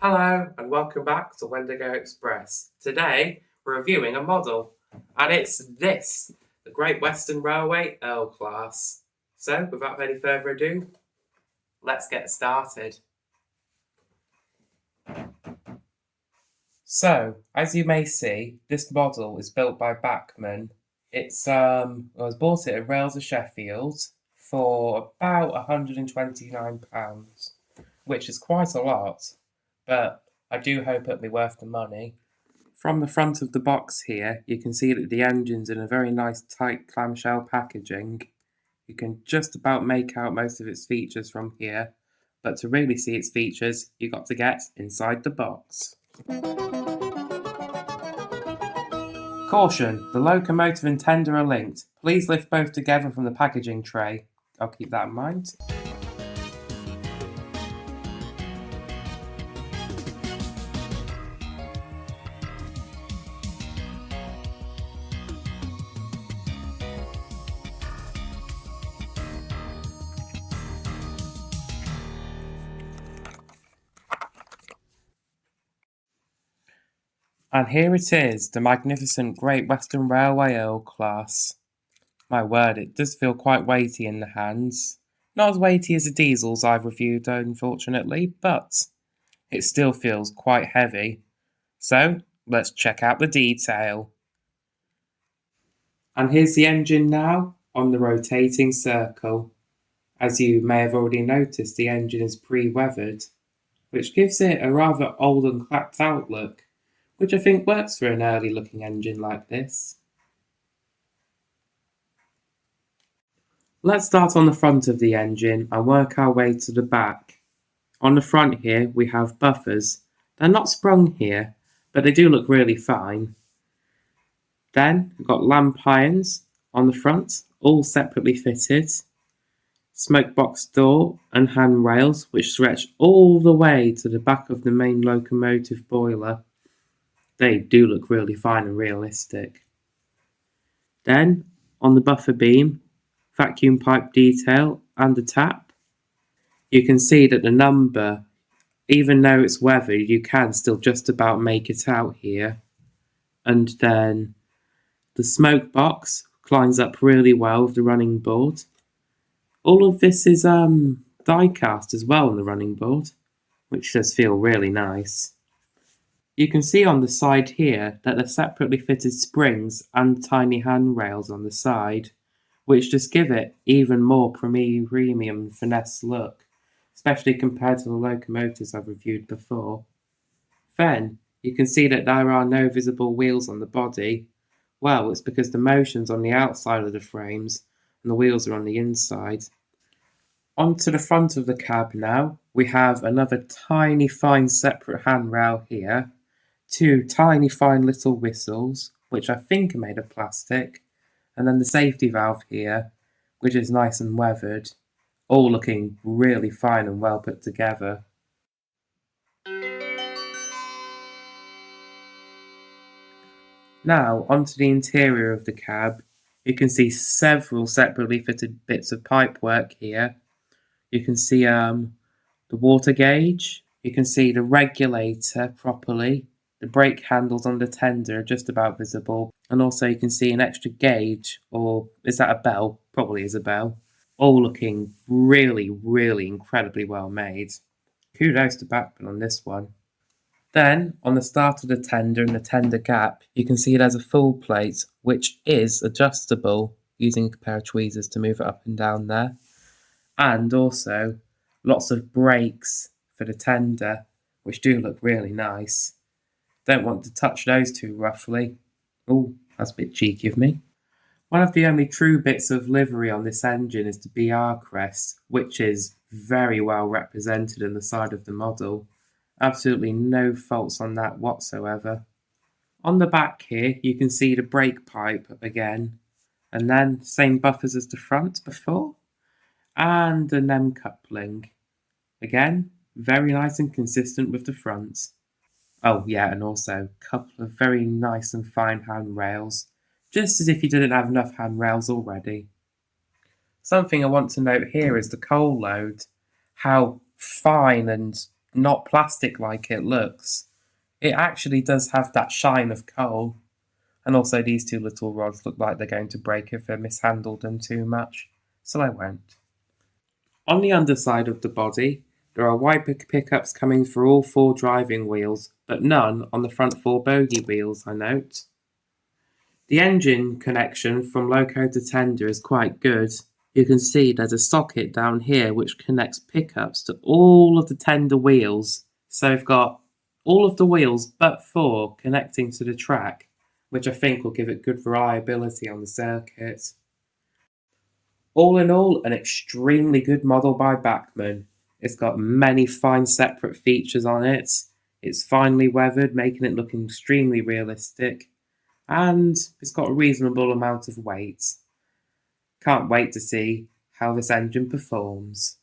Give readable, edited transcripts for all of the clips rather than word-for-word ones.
Hello and welcome back to Wendigow Express. Today we're reviewing a model, and it's this, the Great Western Railway Earl class. So without any further ado, let's get started. So, as you may see, this model is built by Bachmann. I was bought it at Rails of Sheffield for about £129, which is quite a lot, but I do hope it'll be worth the money. From the front of the box here, you can see that the engine's in a very nice tight clamshell packaging. You can just about make out most of its features from here, but to really see its features, you've got to get inside the box. Caution, the locomotive and tender are linked. Please lift both together from the packaging tray. I'll keep that in mind. And here it is, the magnificent Great Western Railway Earl class. My word, it does feel quite weighty in the hands. Not as weighty as the diesels I've reviewed, unfortunately, but it still feels quite heavy. So, let's check out the detail. And here's the engine now, on the rotating circle. As you may have already noticed, the engine is pre-weathered, which gives it a rather old and clapped out look, which I think works for an early looking engine like this. Let's start on the front of the engine and work our way to the back. On the front here we have buffers. They're not sprung here, but they do look really fine. Then we've got lamp irons on the front, all separately fitted. Smoke box door and handrails which stretch all the way to the back of the main locomotive boiler. They do look really fine and realistic. Then, on the buffer beam, vacuum pipe detail and a tap. You can see that the number, even though it's weathered, you can still just about make it out here. And then the smoke box climbs up really well with the running board. All of this is die cast as well on the running board, which does feel really nice. You can see on the side here that the separately fitted springs and tiny handrails on the side, which just give it even more premium finesse look, especially compared to the locomotives I've reviewed before. Then, you can see that there are no visible wheels on the body. Well, it's because the motion's on the outside of the frames and the wheels are on the inside. Onto the front of the cab now, we have another tiny fine separate handrail here, two tiny fine little whistles, which I think are made of plastic, and then the safety valve here, which is nice and weathered, all looking really fine and well put together. Now, onto the interior of the cab. You can see several separately fitted bits of pipework here. You can see the water gauge, you can see the regulator properly, the brake handles on the tender are just about visible, and also you can see an extra gauge, or is that a bell? Probably is a bell. All looking really incredibly well made. Kudos to Bachmann on this one. Then, on the start of the tender and the tender gap, you can see there's a full plate, which is adjustable, using a pair of tweezers to move it up and down there. And also, lots of brakes for the tender, which do look really nice. Don't want to touch those too roughly. Oh, that's a bit cheeky of me. One of the only true bits of livery on this engine is the BR crest, which is very well represented in the side of the model. Absolutely no faults on that whatsoever. On the back here, you can see the brake pipe again, and then same buffers as the front before, and the NEM coupling. Again, very nice and consistent with the front. Oh yeah, and also a couple of very nice and fine handrails, just as if you didn't have enough handrails already. Something I want to note here is the coal load. How fine and not plastic like it looks. It actually does have that shine of coal. And also these two little rods look like they're going to break if I mishandle them too much, so I won't. On the underside of the body, there are wiper pickups coming for all 4 driving wheels, but none on the front 4 bogie wheels, I note. The engine connection from loco to tender is quite good. You can see there's a socket down here which connects pickups to all of the tender wheels. So we've got all of the wheels but 4 connecting to the track, which I think will give it good reliability on the circuit. All in all, an extremely good model by Bachmann. It's got many fine separate features on it. It's finely weathered, making it look extremely realistic. And it's got a reasonable amount of weight. Can't wait to see how this engine performs.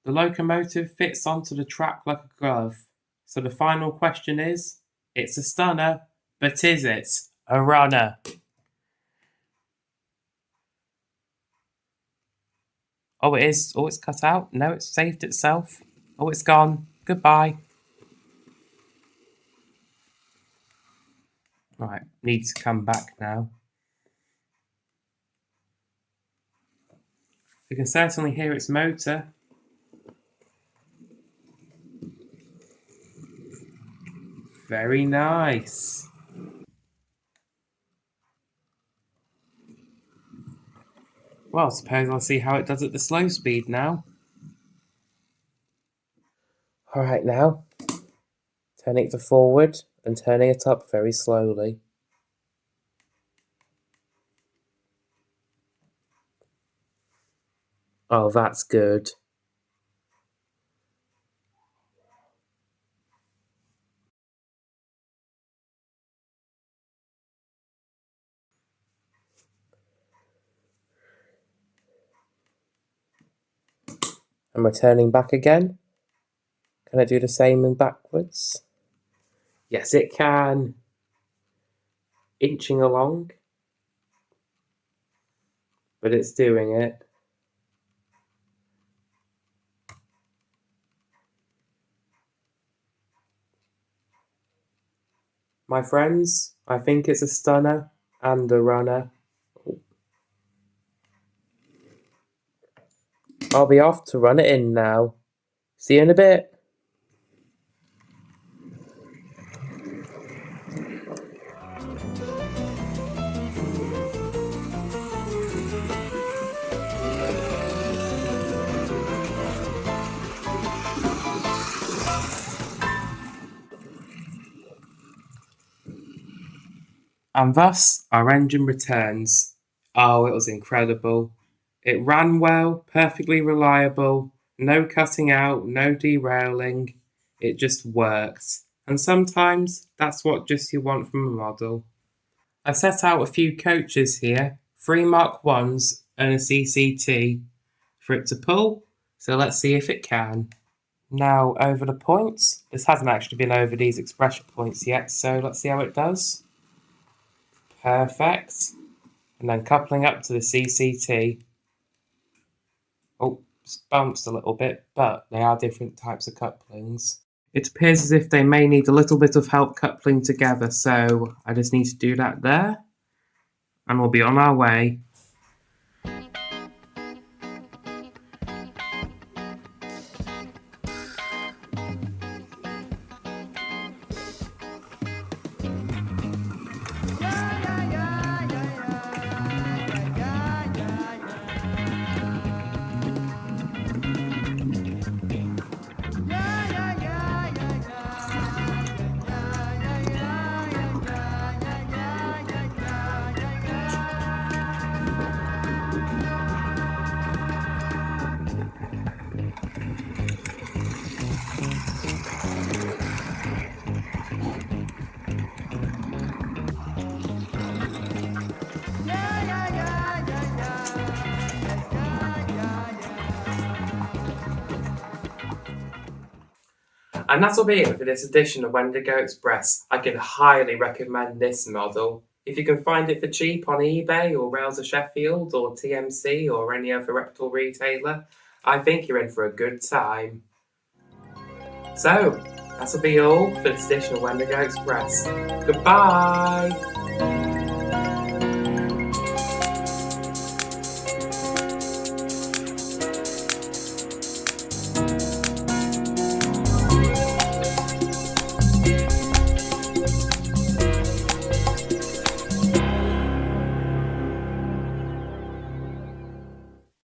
The locomotive fits onto the track like a glove. So the final question is, it's a stunner, but is it a runner? Oh, it is. Oh, it's cut out. No, it's saved itself. Oh, it's gone. Goodbye. Right, needs to come back now. You can certainly hear its motor. Very nice. Well, I suppose I'll see how it does at the slow speed now. Alright now, turning it to forward and turning it up very slowly. Oh, that's good. And we're turning back again. Can I do the same in backwards? Yes, it can. Inching along. But it's doing it. My friends, I think it's a stunner and a runner. I'll be off to run it in now. See you in a bit. And thus our engine returns. Oh, it was incredible. It ran well, perfectly reliable, no cutting out, no derailing. It just worked. And sometimes that's what just you want from a model. I set out a few coaches here, 3 Mark 1s and a CCT, for it to pull, so let's see if it can. Now over the points. This hasn't actually been over these expression points yet, so let's see how it does. Perfect. And then coupling up to the CCT. Oh, bounced a little bit, but they are different types of couplings. It appears as if they may need a little bit of help coupling together, so I just need to do that there. And we'll be on our way. And that'll be it for this edition of Wendigo Express. I can highly recommend this model. If you can find it for cheap on eBay or Rails of Sheffield or TMC or any other reputable retailer, I think you're in for a good time. So, that'll be all for this edition of Wendigo Express. Goodbye!